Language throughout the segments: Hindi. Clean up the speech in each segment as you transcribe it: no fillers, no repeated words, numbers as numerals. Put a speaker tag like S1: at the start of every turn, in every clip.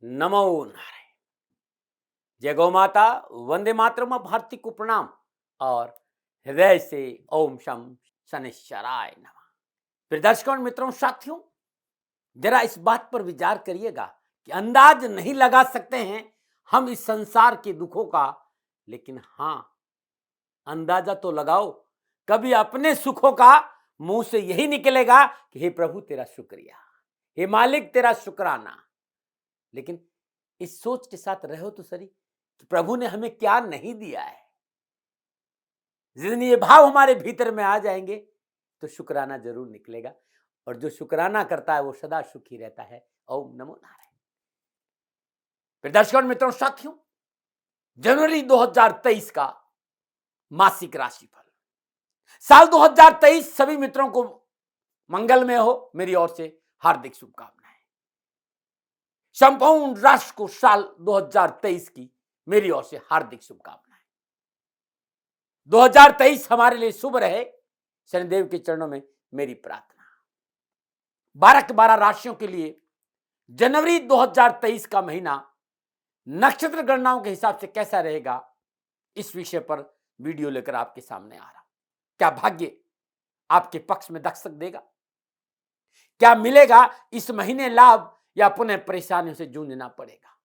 S1: नमो नारायण। जय गौ माता, वंदे मातरम, भारती को प्रणाम और हृदय से ओम शम शनिश्चराय नमः। फिर दर्शकों, मित्रों, साथियों, जरा इस बात पर विचार करिएगा कि अंदाज नहीं लगा सकते हैं हम इस संसार के दुखों का, लेकिन हां, अंदाजा तो लगाओ। कभी अपने सुखों का मुंह से यही निकलेगा कि हे प्रभु तेरा शुक्रिया, हे मालिक तेरा शुक्राना। लेकिन इस सोच के साथ रहो तो सही कि प्रभु ने हमें क्या नहीं दिया है। जिस दिन ये भाव हमारे भीतर में आ जाएंगे तो शुक्राना जरूर निकलेगा, और जो शुक्राना करता है वो सदा सुखी रहता है। ओम नमो नारायण। फिर दर्शकों, मित्रों, साथियों, जनवरी 2023 का मासिक राशिफल साल 2023 सभी मित्रों को मंगलमय हो, मेरी ओर से हार्दिक शुभकामनाएं। संपूर्ण राष्ट्र को साल 2023 की मेरी ओर से हार्दिक शुभकामनाएं। 2023 हमारे लिए शुभ रहे, शनिदेव के चरणों में मेरी प्रार्थना। 12 के 12 राशियों के लिए जनवरी 2023 का महीना नक्षत्र गणनाओं के हिसाब से कैसा रहेगा, इस विषय पर वीडियो लेकर आपके सामने आ रहा हूं। क्या भाग्य आपके पक्ष में दस्तक देगा? क्या मिलेगा इस महीने लाभ, या पुनः परेशानियों से जूझना पड़ेगा?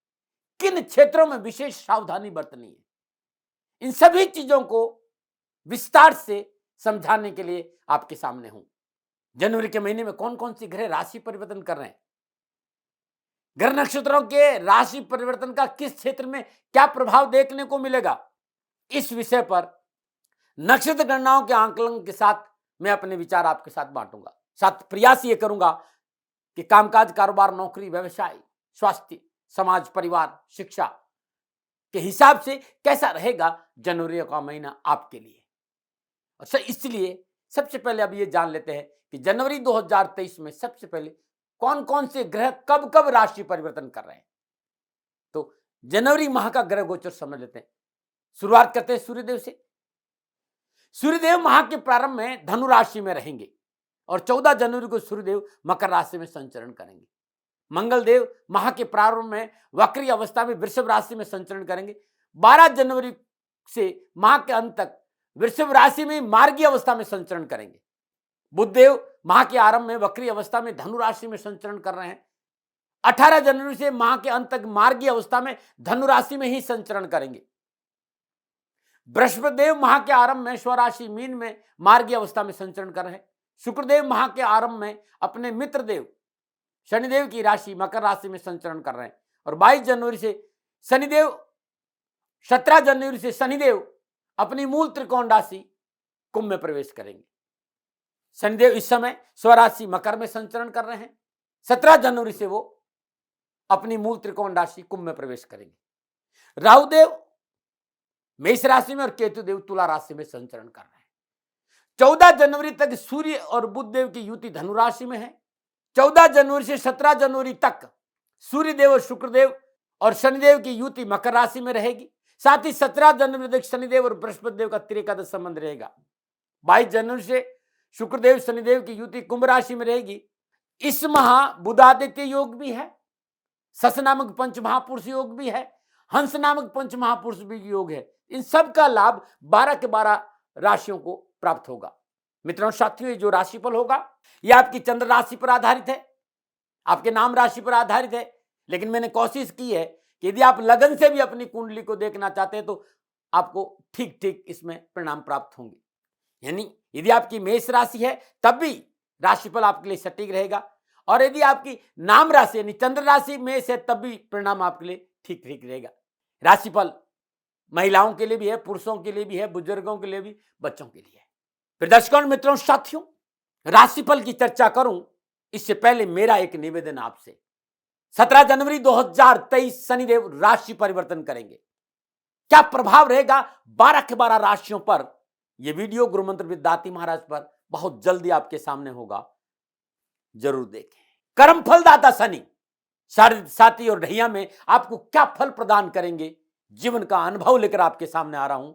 S1: किन क्षेत्रों में विशेष सावधानी बरतनी है? इन सभी चीजों को विस्तार से समझाने के लिए आपके सामने हूं। जनवरी के महीने में कौन कौन सी ग्रह राशि परिवर्तन कर रहे हैं, ग्रह नक्षत्रों के राशि परिवर्तन का किस क्षेत्र में क्या प्रभाव देखने को मिलेगा, इस विषय पर नक्षत्र गणनाओं के आंकलन के साथ मैं अपने विचार आपके साथ बांटूंगा। साथ प्रयास ये करूंगा कि कामकाज, कारोबार, नौकरी, व्यवसाय, स्वास्थ्य, समाज, परिवार, शिक्षा के हिसाब से कैसा रहेगा जनवरी का महीना आपके लिए। इसलिए सबसे पहले अब ये जान लेते हैं कि जनवरी 2023 में सबसे पहले कौन कौन से ग्रह कब कब राशि परिवर्तन कर रहे हैं। तो जनवरी माह का ग्रह गोचर समझ लेते हैं। शुरुआत करते हैं सूर्यदेव से। सूर्यदेव माह के प्रारंभ में धनु राशि में रहेंगे और 14 जनवरी को सूर्यदेव मकर राशि में संचरण करेंगे। मंगल देव माह के प्रारंभ में वक्री अवस्था में वृषभ राशि में संचरण करेंगे। 12 जनवरी से माह के अंत तक वृषभ राशि में मार्गी अवस्था में संचरण करेंगे। बुध देव माह के आरंभ में वक्री अवस्था में धनु राशि में संचरण कर रहे हैं। 18 जनवरी से माह के अंत तक मार्गी अवस्था में धनु राशि में ही संचरण करेंगे। बृहस्पति देव माह के आरंभ में स्वराशि मीन में मार्गी अवस्था में संचरण कर रहे हैं। शुक्रदेव माह के आरंभ में अपने मित्र देव शनिदेव की राशि मकर राशि में संचरण कर रहे हैं। और 22 जनवरी से शनिदेव 17 जनवरी से शनिदेव अपनी मूल त्रिकोण राशि कुंभ में प्रवेश करेंगे। शनिदेव इस समय स्वराशि मकर में संचरण कर रहे हैं। 17 जनवरी से वो अपनी मूल त्रिकोण राशि कुंभ में प्रवेश करेंगे। राहुदेव मेष राशि में और केतु देव तुला राशि में संचरण कर रहे हैं। 14 जनवरी तक सूर्य और बुध देव की युति धनु राशि में है। 14 जनवरी से 17 जनवरी तक सूर्यदेव और शुक्रदेव और शनिदेव की युति मकर राशि में रहेगी। साथ ही 17 जनवरी तक शनिदेव और बृहस्पति देव का त्रिकादश संबंध रहेगा। 22 जनवरी से शुक्रदेव शनिदेव की युति कुंभ राशि में रहेगी। इस माह बुधादित्य योग भी है, सस नामक पंच महापुरुष योग भी है, हंस नामक पंच महापुरुष भी योग है। इन सब का लाभ 12 के 12 राशियों को प्राप्त होगा। मित्रों, साथियों, ये जो राशिफल होगा यह आपकी चंद्र राशि पर आधारित है, आपके नाम राशि पर आधारित है। लेकिन मैंने कोशिश की है कि यदि आप लगन से भी अपनी कुंडली को देखना चाहते हैं तो आपको ठीक ठीक इसमें परिणाम प्राप्त होंगे। यानी यदि आपकी मेष राशि है तब भी राशिफल आपके लिए सटीक रहेगा, और यदि आपकी नाम राशि यानी चंद्र राशि मेष है तब भी परिणाम आपके लिए ठीक ठीक रहेगा। राशिफल महिलाओं के लिए भी है, पुरुषों के लिए भी है, बुजुर्गों के लिए भी, बच्चों के लिए है। फिर दर्शकों, मित्रों, साथियों, राशिफल की चर्चा करूं इससे पहले मेरा एक निवेदन आपसे। 17 जनवरी 2023 शनिदेव राशि परिवर्तन करेंगे। क्या प्रभाव रहेगा 12 के 12 राशियों पर? यह वीडियो गुरु मंत्र विद्यार्थी महाराज पर बहुत जल्दी आपके सामने होगा, जरूर देखें। कर्म फलदाता शनि साथी और ढैया में आपको क्या फल प्रदान करेंगे, जीवन का अनुभव लेकर आपके सामने आ रहा हूं।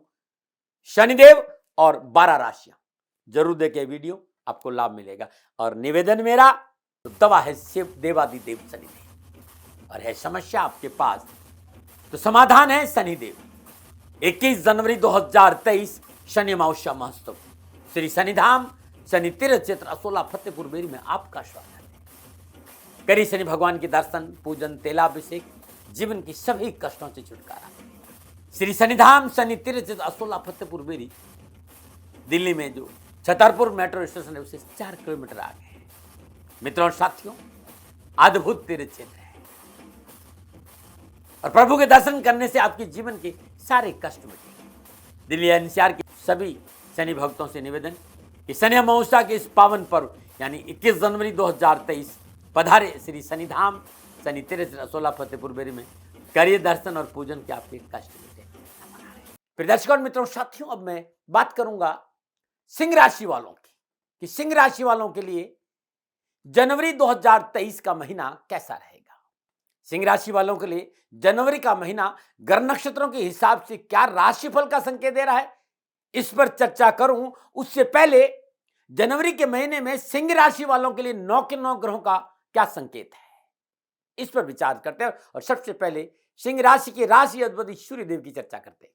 S1: शनिदेव और 12 राशियां, जरूर देखें वीडियो, आपको लाभ मिलेगा। और निवेदन मेरा तो दवा है शिव देवादिदेव शनिदेव। और है समस्या आपके पास तो समाधान है शनिदेव। 21 जनवरी 2023 शनि अमावस्या महोत्सव श्री शनिधाम शनि तीर्थ क्षेत्र असोला फतेहपुर बेरी में आपका स्वागत है। करिए शनि भगवान के दर्शन, पूजन, तेलाभिषेक, जीवन की सभी कष्टों से छुटकारा। श्री शनिधाम शनि तीर्थ क्षेत्र असोला फतेहपुर बेरी दिल्ली में जो छतरपुर मेट्रो स्टेशन है उससे 4 किलोमीटर आगे है। मित्रों और साथियों, अद्भुत तीर्थ क्षेत्र है और प्रभु के दर्शन करने से आपके जीवन के सारे कष्ट मिटेंगे। दिल्ली एनसीआर के सभी शनि भक्तों से निवेदन कि शनि अमावस्या के इस पावन पर्व यानी 21 जनवरी 2023 पधारे श्री शनिधाम शनि तीर्थ असोला फतेहपुर बेरी में, करिए दर्शन और पूजन के आपके कष्ट मिटेंगे। प्रिय दर्शकों, मित्रों, साथियों, अब मैं बात करूंगा सिंह राशि वालों की कि सिंह राशि वालों के लिए जनवरी 2023 का महीना कैसा रहेगा। सिंह राशि वालों के लिए जनवरी का महीना ग्रह नक्षत्रों के हिसाब से क्या राशिफल का संकेत दे रहा है, इस पर चर्चा करूं उससे पहले जनवरी के महीने में सिंह राशि वालों के लिए 9 के 9 ग्रहों का क्या संकेत है, इस पर विचार करते हैं। और सबसे पहले सिंह राशि के राशि अधिपति सूर्यदेव की चर्चा करते हैं।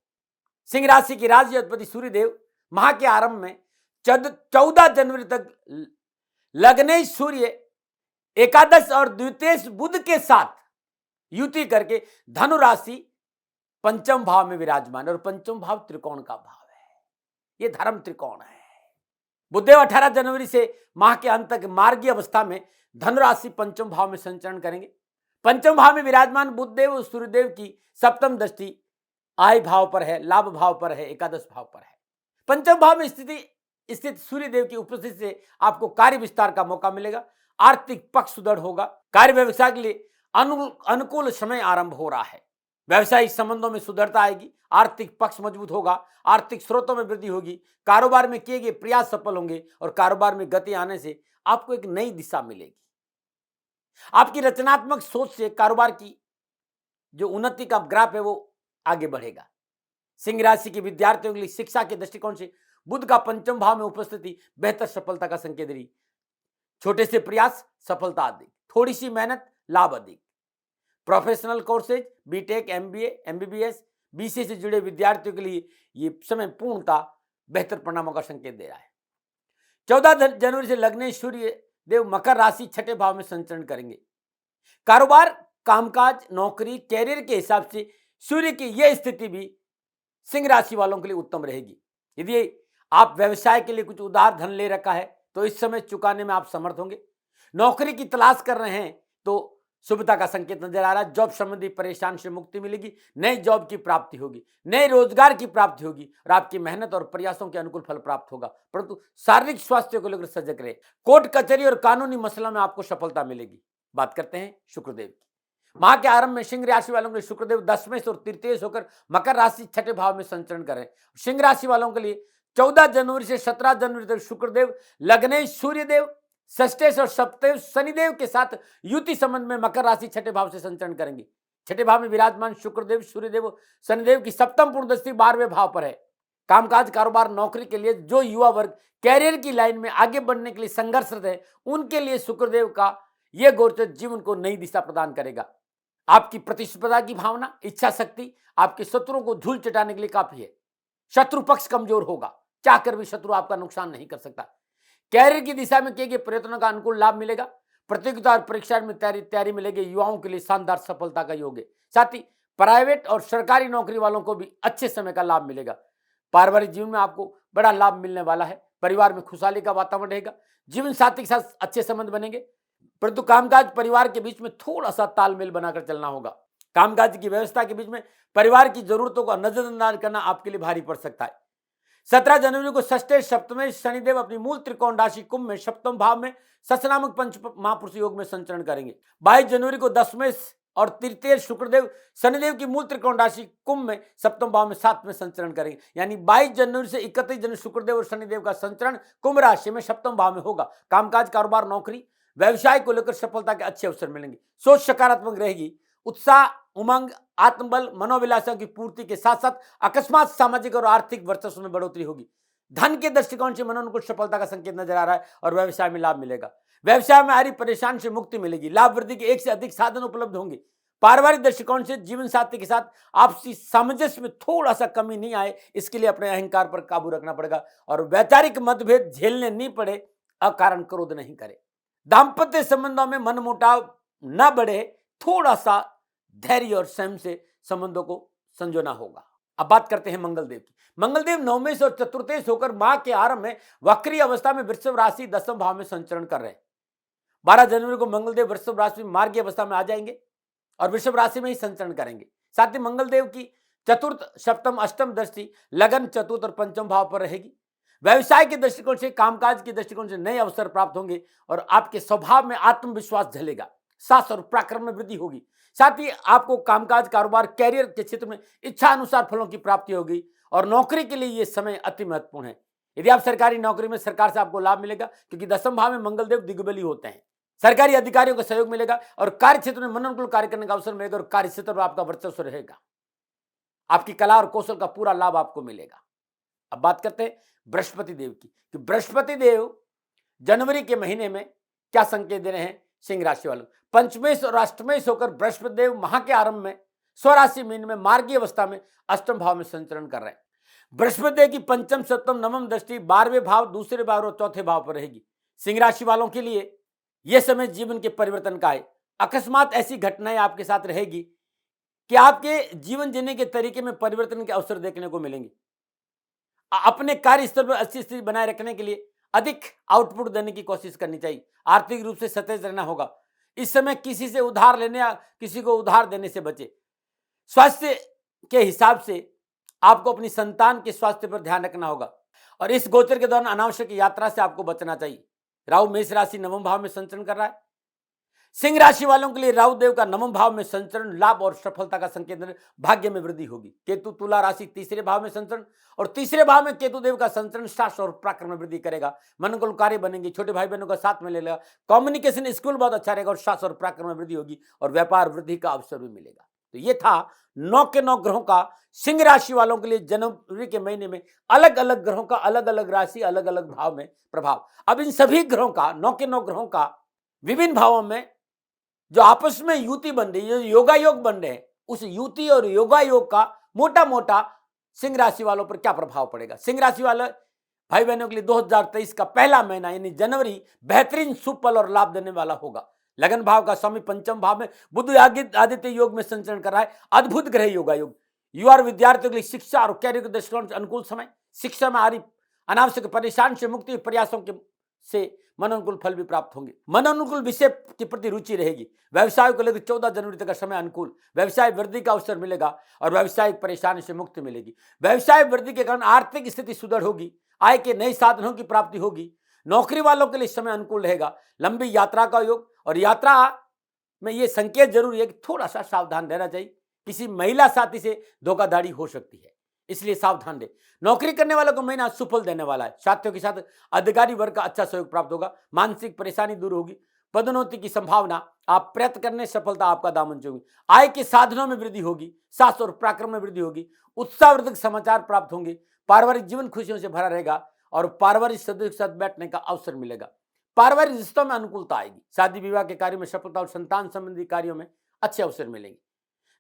S1: सिंह राशि के राशि अधिपति सूर्यदेव माह के आरंभ में 14 जनवरी तक लग्ने सूर्य एकादश और द्वितीय बुध के साथ युति करके धनु राशि पंचम भाव में विराजमान, और पंचम भाव त्रिकोण का भाव है, यह धर्म त्रिकोण है। बुधदेव 18 जनवरी से माह के अंत तक मार्गीय अवस्था में धनु राशि पंचम भाव में संचरण करेंगे। पंचम भाव में विराजमान बुधदेव और सूर्यदेव की सप्तम दृष्टि आय भाव पर है, लाभ भाव पर है, एकादश भाव पर है। पंचम भाव में स्थित सूर्यदेव की उपस्थिति से आपको कार्य विस्तार का मौका मिलेगा, आर्थिक पक्ष सुदृढ़ होगा, कार्य व्यवसाय के लिए अनुकूल समय आरंभ हो रहा है। व्यवसायिक संबंधों में सुदृढ़ता आएगी, आर्थिक पक्ष मजबूत होगा, आर्थिक स्रोतों में वृद्धि होगी, कारोबार में किए गए प्रयास सफल होंगे और कारोबार में गति आने से आपको एक नई दिशा मिलेगी। आपकी रचनात्मक सोच से कारोबार की जो उन्नति का ग्राफ है वो आगे बढ़ेगा। सिंह राशि के विद्यार्थियों के लिए शिक्षा के दृष्टिकोण से बुध का पंचम भाव में उपस्थिति बेहतर सफलता का संकेत दे रही। छोटे से प्रयास सफलता अधिक, थोड़ी सी मेहनत लाभ अधिक। Professional courses B Tech, MBA, MBBS, BCA से जुड़े विद्यार्थियों के लिए ये समय पूर्णता बेहतर परिणामों का संकेत दे रहा है। 14 जनवरी से लग्ने सूर्य देव मकर राशि छठे भाव में संचरण करेंगे। कारोबार, कामकाज, नौकरी, कैरियर के हिसाब से सूर्य की यह स्थिति भी सिंह राशि वालों के लिए उत्तम रहेगी। यदि आप व्यवसाय के लिए कुछ उधार धन ले रखा है तो इस समय चुकाने में आप समर्थ होंगे। नौकरी की तलाश कर रहे हैं तो शुभता का संकेत नजर आ रहा है। जॉब संबंधी परेशान से मुक्ति मिलेगी, नए जॉब की प्राप्ति होगी, नए रोजगार की प्राप्ति होगी और आपकी मेहनत और प्रयासों के अनुकूल फल प्राप्त होगा। परंतु शारीरिक स्वास्थ्य को लेकर सजग रहे। कोर्ट कचहरी और कानूनी मसला में आपको सफलता मिलेगी। बात करते हैं शुक्रदेव की। माह के आरंभ में सिंह राशि वालों के लिए शुक्रदेव दशमेश और तृतीयेश होकर मकर राशि छठे भाव में संचरण करें। सिंह राशि वालों के लिए 14 जनवरी से 17 जनवरी तक शुक्रदेव लग्ने सूर्यदेव षष्ठेश और सप्तमेश शनिदेव के साथ युति संबंध में मकर राशि छठे भाव से संचरण करेंगे। छठे भाव में विराजमान शुक्रदेव सूर्यदेव शनिदेव की सप्तम पूर्ण दृष्टि 12वें भाव पर है। कामकाज, कारोबार, नौकरी के लिए जो युवा वर्ग कैरियर की लाइन में आगे बढ़ने के लिए संघर्षरत है उनके लिए शुक्रदेव का यह गोचर जीवन को नई दिशा प्रदान करेगा। आपकी प्रतिस्पर्धा की भावना, इच्छा शक्ति आपके शत्रुओं को धूल चटाने के लिए काफी है। शत्रु पक्ष कमजोर होगा, चाहकर भी शत्रु आपका नुकसान नहीं कर सकता। कैरियर की दिशा में किए गए प्रयत्नों का अनुकूल लाभ मिलेगा। प्रतियोगिता और परीक्षा में तैयारी मिलेगी। युवाओं के लिए शानदार सफलता का योग है। साथ ही प्राइवेट और सरकारी नौकरी वालों को भी अच्छे समय का लाभ मिलेगा। पारिवारिक जीवन में आपको बड़ा लाभ मिलने वाला है। परिवार में खुशहाली का वातावरण रहेगा। जीवन साथी के साथ अच्छे संबंध बनेंगे, परंतु कामकाज परिवार के बीच में थोड़ा सा तालमेल बनाकर चलना होगा। कामकाज की व्यवस्था के बीच में परिवार की जरूरतों का नजरअंदाज करना आपके लिए भारी पड़ सकता है। 17 जनवरी को षष्ठे सप्तमेश शनिदेव अपनी मूल त्रिकोण राशि कुंभ में सप्तम भाव में सचनामक पंच महापुरुष योग में संचरण करेंगे। 22 जनवरी को दशमेश और तृतीय शुक्रदेव शनिदेव की मूल त्रिकोण राशि कुंभ में सप्तम भाव में 7 में संचरण करेंगे। यानी 22 जनवरी से 31 जनवरी शुक्रदेव और शनिदेव का संचरण कुंभ राशि में सप्तम भाव में होगा। कामकाज, कारोबार, नौकरी, व्यवसाय को लेकर सफलता के अच्छे अवसर मिलेंगे। सोच सकारात्मक रहेगी। उत्साह, उमंग, आत्मबल, मनोविलासों की पूर्ति के साथ साथ अकस्मात सामाजिक और आर्थिक वर्चस्व में बढ़ोतरी होगी। धन के दृष्टिकोण से मनोनुकूल सफलता का संकेत नजर आ रहा है और व्यवसाय में लाभ मिलेगा। व्यवसाय में आ रही परेशानी से मुक्ति मिलेगी। लाभ वृद्धि के एक से अधिक साधन उपलब्ध होंगे। पारिवारिक दृष्टिकोण से जीवन साथी के साथ आपसी सामंजस्य में थोड़ा सा कमी नहीं आए, इसके लिए अपने अहंकार पर काबू रखना पड़ेगा और वैचारिक मतभेद झेलने नहीं पड़े, अकारण क्रोध नहीं करे। दाम्पत्य संबंधों में मनमुटाव न बढ़े, थोड़ा सा धैर्य और संयम से संबंधों को संजोना होगा। अब बात करते हैं मंगलदेव की। मंगलदेव नवमेश और चतुर्थेश होकर माह के आरंभ में वक्री अवस्था में वृषभ राशि 10वें भाव में संचरण कर रहे हैं। 12 जनवरी को मंगलदेव वृषभ राशि में मार्गीय अवस्था में आ जाएंगे और वृषभ राशि में ही संचरण करेंगे। साथ ही मंगलदेव की चतुर्थ, सप्तम, अष्टम दृष्टि लगन, चतुर्थ और पंचम भाव पर रहेगी। व्यवसाय के दृष्टिकोण से, कामकाज के दृष्टिकोण से नए अवसर प्राप्त होंगे और आपके स्वभाव में आत्मविश्वास झलेगा। साहस और पराक्रम में वृद्धि होगी। साथ ही आपको कामकाज, कारोबार, कैरियर के क्षेत्र में इच्छा अनुसार फलों की प्राप्ति होगी और नौकरी के लिए यह समय अति महत्वपूर्ण है। यदि आप सरकारी नौकरी में, सरकार से आपको लाभ मिलेगा क्योंकि 10वें भाव में मंगलदेव दिग्बली होते हैं। सरकारी अधिकारियों का सहयोग मिलेगा और कार्य क्षेत्र में मनोनुकूल कार्य करने का अवसर मिलेगा और कार्य क्षेत्र में आपका वर्चस्व रहेगा। आपकी कला और कौशल का पूरा लाभ आपको मिलेगा। अब बात करते हैं बृहस्पति देव की कि बृहस्पति देव जनवरी के महीने में क्या संकेत दे रहे हैं सिंह राशि वालों। पंचमेश और अष्टमेश होकर बृहस्पति देव माह के आरंभ में स्वराशि मीन में मार्गीय अवस्था में अष्टम भाव में संचरण कर रहे हैं। बृहस्पति देव की पंचम, सप्तम, नवम दृष्टि 12वें भाव, दूसरे भाव और चौथे भाव पर रहेगी। सिंह राशि वालों के लिए यह समय जीवन के परिवर्तन का है। अकस्मात ऐसी घटनाएं आपके साथ रहेगी कि आपके जीवन जीने के तरीके में परिवर्तन के अवसर देखने को मिलेंगे। अपने कार्य स्तर पर अच्छी स्थिति बनाए रखने के लिए अधिक आउटपुट देने की कोशिश करनी चाहिए। आर्थिक रूप से सतेज रहना होगा। इस समय किसी से उधार लेने या किसी को उधार देने से बचे। स्वास्थ्य के हिसाब से आपको अपनी संतान के स्वास्थ्य पर ध्यान रखना होगा और इस गोचर के दौरान अनावश्यक यात्रा से आपको बचना चाहिए। राहु मेष राशि नवम भाव में संचरण कर रहा है। सिंह राशि वालों के लिए राहु देव का नवम भाव में संचरण लाभ और सफलता का संकेत, भाग्य में वृद्धि होगी। केतु तुला राशि तीसरे भाव में संचरण और तीसरे भाव में केतु देव का संचरण साहस और पराक्रम में वृद्धि करेगा। मनोनुकूल कार्य बनेंगे, छोटे भाई बहनों का साथ में ले लेगा, कम्युनिकेशन स्किल बहुत अच्छा रहेगा और साहस और पराक्रम में वृद्धि होगी और व्यापार वृद्धि का अवसर भी मिलेगा। तो ये था 9 के 9 ग्रहों का सिंह राशि वालों के लिए जनवरी के महीने में अलग अलग ग्रहों का अलग अलग राशि, अलग अलग भाव में प्रभाव। अब इन सभी ग्रहों का, 9 के 9 ग्रहों का विभिन्न भावों में जो आपस में युति बन रही है, योगा योग बन रहे हैं, उस युति और योगा योग का मोटा मोटा सिंह राशि वालों पर क्या प्रभाव पड़ेगा। सिंह राशि वाले भाई बहनों के लिए 2023 का पहला महीना यानी जनवरी बेहतरीन सुफल और लाभ देने वाला होगा। लगन भाव का स्वामी पंचम भाव में बुध आदित्य योग में संचरण कर रहा है। अद्भुत ग्रह योगा योग। युवा और विद्यार्थियों के लिए शिक्षा और कैरियर के दृष्टिकोण से अनुकूल समय। शिक्षा में आ रही अनावश्यक परेशान से मुक्ति, प्रयासों के से मनोनुकूल फल भी प्राप्त होंगे। मनोनुकूल विषय के प्रति रुचि रहेगी। व्यवसाय को लेकर 14 जनवरी तक का समय अनुकूल। व्यवसाय वृद्धि का अवसर मिलेगा और व्यवसायिक परेशानी से मुक्ति मिलेगी। व्यवसाय वृद्धि के कारण आर्थिक स्थिति सुदृढ़ होगी। आय के नए साधनों की प्राप्ति होगी। नौकरी वालों के लिए समय अनुकूल रहेगा। लंबी यात्रा का योग और यात्रा में ये संकेत जरूरी है कि थोड़ा सा सावधान रहना चाहिए। किसी महिला साथी से धोखाधड़ी हो सकती है, इसलिए सावधान रहे। नौकरी करने वालों को महीना सुफल देने वाला है। साथियों के साथ अधिकारी वर्ग का अच्छा सहयोग प्राप्त होगा। मानसिक परेशानी दूर होगी। पदोन्नति की संभावना, आप प्रयत्न करने सफलता आपका दामन चूमेगी। आय के साधनों में वृद्धि होगी। साहस और पराक्रम में वृद्धि होगी। उत्साहवर्धक समाचार प्राप्त होंगे। पारिवारिक जीवन खुशियों से भरा रहेगा और पारिवारिक सदस्यों के साथ बैठने का अवसर मिलेगा। पारिवारिक रिश्तों में अनुकूलता आएगी। शादी विवाह के कार्यों में सफलता और संतान संबंधी कार्यों में अच्छे अवसर मिलेंगे।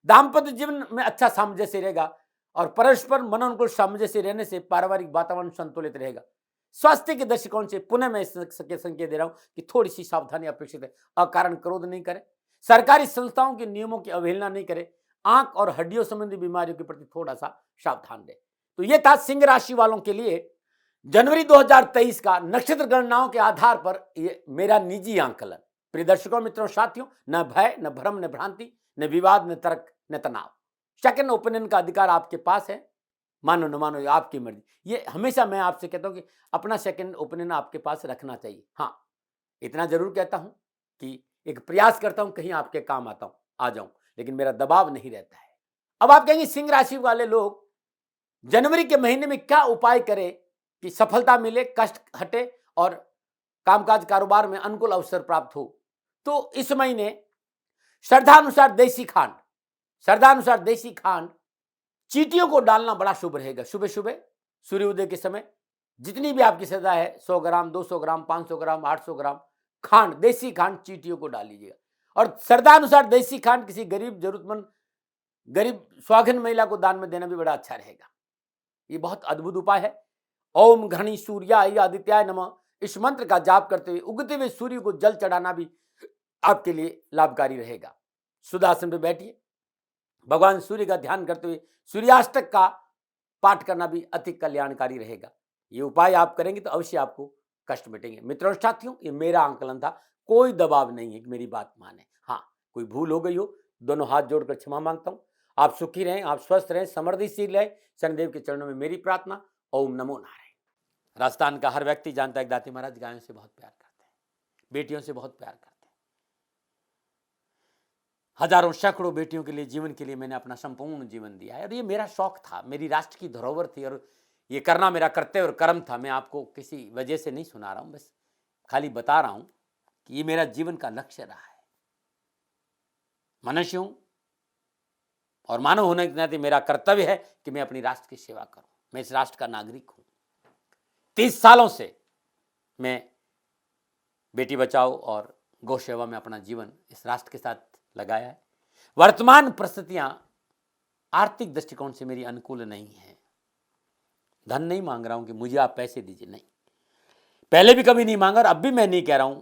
S1: दाम्पत्य जीवन में अच्छा सामंजस्य रहेगा और परस्पर मनोनुकूल सामंजस्य रहने से पारिवारिक वातावरण संतुलित रहेगा। स्वास्थ्य के दृष्टिकोण से पुनः मैं संकेत दे रहा हूं कि थोड़ी सी सावधानी अपेक्षित है। अकारण क्रोध नहीं करें। सरकारी संस्थाओं के नियमों की अवहेलना नहीं करें। आंख और हड्डियों संबंधी बीमारियों के प्रति थोड़ा सा सावधान रहे। तो यह था सिंह राशि वालों के लिए जनवरी 2023 का नक्षत्र गणनाओं के आधार पर ये मेरा निजी आंकलन। प्रिय दर्शकों, मित्रों, साथियों, न भय, न भ्रम, न भ्रांति, न विवाद, न तर्क, न तनाव। सेकंड ओपिनियन का अधिकार आपके पास है। मानो न मानो, आपकी मर्जी। ये हमेशा मैं आपसे कहता हूं कि अपना सेकंड ओपिनियन आपके पास रखना चाहिए। हाँ, इतना जरूर कहता हूं कि एक प्रयास करता हूं कहीं आपके काम आ जाऊं, लेकिन मेरा दबाव नहीं रहता है। अब आप कहेंगे सिंह राशि वाले लोग जनवरी के महीने में क्या उपाय करें कि सफलता मिले, कष्ट हटे और कामकाज कारोबार में अनुकूल अवसर प्राप्त हो। तो इस महीने श्रद्धानुसार देसी खांड चींटियों को डालना बड़ा शुभ रहेगा। सुबह सुबह सूर्योदय के समय जितनी भी आपकी श्रद्धा है, 100 ग्राम, 200 ग्राम, 500 ग्राम, 800 ग्राम खांड, देसी खांड चींटियों को डाल लीजिएगा और श्रद्धानुसार देसी खांड किसी गरीब जरूरतमंद गरीब स्वाघन महिला को दान में देना भी बड़ा अच्छा रहेगा। ये बहुत अद्भुत उपाय है। ओम घनी सूर्याय आदित्याय नमः, इस मंत्र का जाप करते हुए उगते हुए सूर्य को जल चढ़ाना भी आपके लिए लाभकारी रहेगा। सुदासन पे बैठिए, भगवान सूर्य का ध्यान करते हुए सूर्याष्टक का पाठ करना भी अति कल्याणकारी रहेगा। ये उपाय आप करेंगे तो अवश्य आपको कष्ट मिटेंगे। मित्रों साथियों, ये मेरा आंकलन था, कोई दबाव नहीं है कि मेरी बात माने। हाँ, कोई भूल हो गई हो, दोनों हाथ जोड़कर क्षमा मांगता हूं। आप सुखी रहें, आप स्वस्थ रहें, समृद्धिशील रहें, शनिदेव के चरणों में मेरी प्रार्थना। ओम नमो नारायण। राजस्थान का हर व्यक्ति जानता है कि दाती महाराज गायों से बहुत प्यार करते हैं, बेटियों से बहुत प्यार करते हैं। हजारों सैकड़ों बेटियों के लिए, जीवन के लिए मैंने अपना संपूर्ण जीवन दिया है और ये मेरा शौक था, मेरी राष्ट्र की धरोहर थी और ये करना मेरा कर्तव्य और कर्म था। मैं आपको किसी वजह से नहीं सुना रहा हूं, बस खाली बता रहा हूं कि ये मेरा जीवन का लक्ष्य रहा है। मनुष्य हूं और मानव होने के नाते मेरा कर्तव्य है कि मैं अपनी राष्ट्र की सेवा करूं। मैं इस राष्ट्र का नागरिक हूं। 30 सालों से मैं बेटी बचाओ और गौ सेवा में अपना जीवन इस राष्ट्र के साथ लगाया है। वर्तमान परिस्थितियां आर्थिक दृष्टिकोण से मेरी अनुकूल नहीं है। धन नहीं मांग रहा हूं कि मुझे आप पैसे दीजिए, नहीं, पहले भी कभी नहीं मांगा और अब भी मैं नहीं कह रहा हूं।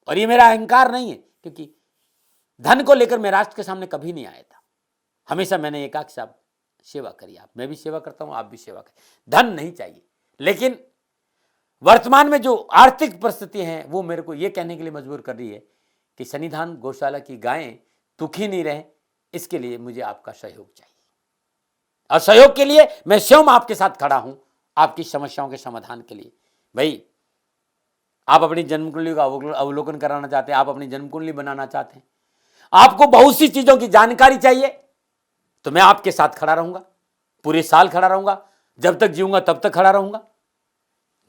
S1: और ये मेरा अहंकार नहीं है, क्योंकि धन को लेकर मैं राष्ट्र के सामने कभी नहीं आया था। हमेशा मैंने एक आख साहब सेवा करी, आप, मैं भी सेवा करता हूं, आप भी सेवा करें। धन नहीं चाहिए, लेकिन वर्तमान में जो आर्थिक परिस्थिति हैं वो मेरे को ये कहने के लिए मजबूर कर रही है कि सन्निधान गौशाला की गायें दुखी नहीं रहे, इसके लिए मुझे आपका सहयोग चाहिए। और सहयोग के लिए मैं स्वयं आपके साथ खड़ा हूं, आपकी समस्याओं के समाधान के लिए। भाई, आप अपनी जन्म कुंडली का अवलोकन कराना चाहते हैं, आप अपनी जन्म कुंडली बनाना चाहते हैं, आपको बहुत सी चीजों की जानकारी चाहिए, तो मैं आपके साथ खड़ा रहूंगा, पूरे साल खड़ा रहूंगा, जब तक जीऊंगा तब तक खड़ा रहूंगा।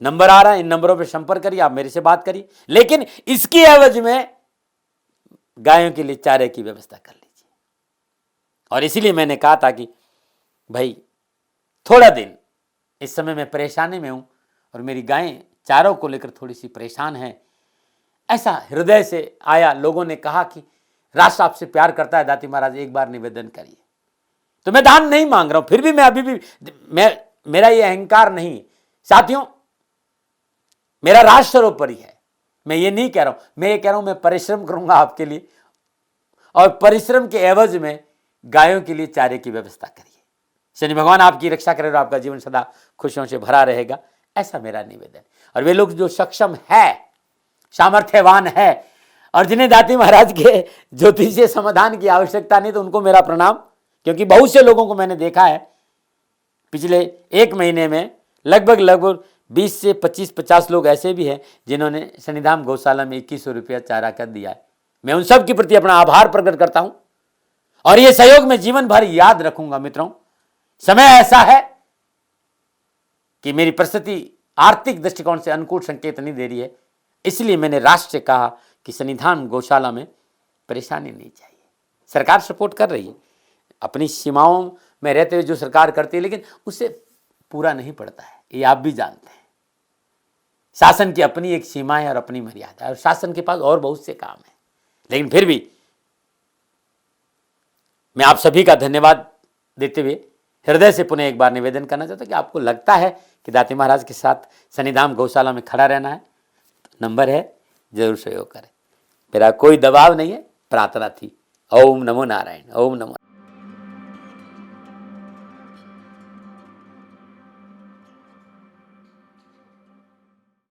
S1: नंबर आ रहा है, इन नंबरों पर संपर्क करिए, आप मेरे से बात करिए, लेकिन इसकी एवज में गायों के लिए चारे की व्यवस्था कर लीजिए। और इसीलिए मैंने कहा था कि भाई थोड़ा दिन, इस समय मैं परेशानी में हूं और मेरी गायें चारों को लेकर थोड़ी सी परेशान हैं। ऐसा हृदय से आया, लोगों ने कहा कि राष्ट्र आपसे प्यार करता है दाती महाराज, एक बार निवेदन करिए। तो मैं दान नहीं मांग रहा हूं, फिर भी मैं अभी भी, मेरा ये अहंकार नहीं साथियों, मेरा राष्ट्र सर्वोपरि है। मैं ये नहीं कह रहा हूं, मैं ये कह रहा हूं मैं परिश्रम करूंगा आपके लिए, और परिश्रम के एवज में गायों के लिए चारे की व्यवस्था करिए। शनि भगवान आपकी रक्षा करे और आपका जीवन सदा खुशियों से भरा रहेगा, ऐसा मेरा निवेदन। और वे लोग जो सक्षम है, सामर्थ्यवान है और जिन्हें दाती महाराज के ज्योतिषीय समाधान की आवश्यकता नहीं, तो उनको मेरा प्रणाम। क्योंकि बहुत से लोगों को मैंने देखा है पिछले एक महीने में, लगभग 20 से 25-50 लोग ऐसे भी हैं जिन्होंने सन्निधान गौशाला में 2100 रुपया चारा कर दिया है। मैं उन सब के प्रति अपना आभार प्रकट करता हूं और ये सहयोग मैं जीवन भर याद रखूंगा। मित्रों, समय ऐसा है कि मेरी परिस्थिति आर्थिक दृष्टिकोण से अनुकूल संकेत नहीं दे रही है, इसलिए मैंने राष्ट्र से कहा कि सन्निधान गौशाला में परेशानी नहीं चाहिए। सरकार सपोर्ट कर रही है, अपनी सीमाओं में रहते हुए जो सरकार करती है, लेकिन उससे पूरा नहीं पड़ता है, ये आप भी जानते हैं। शासन की अपनी एक सीमा है और अपनी मर्यादा है, और शासन के पास और बहुत से काम है। लेकिन फिर भी मैं आप सभी का धन्यवाद देते हुए हृदय से पुनः एक बार निवेदन करना चाहता हूं कि आपको लगता है कि दाती महाराज के साथ सन्निधान गौशाला में खड़ा रहना है, तो नंबर है, जरूर सहयोग करें। मेरा कोई दबाव नहीं है, प्रार्थना थी। ओम नमो नारायण। ओम नमो।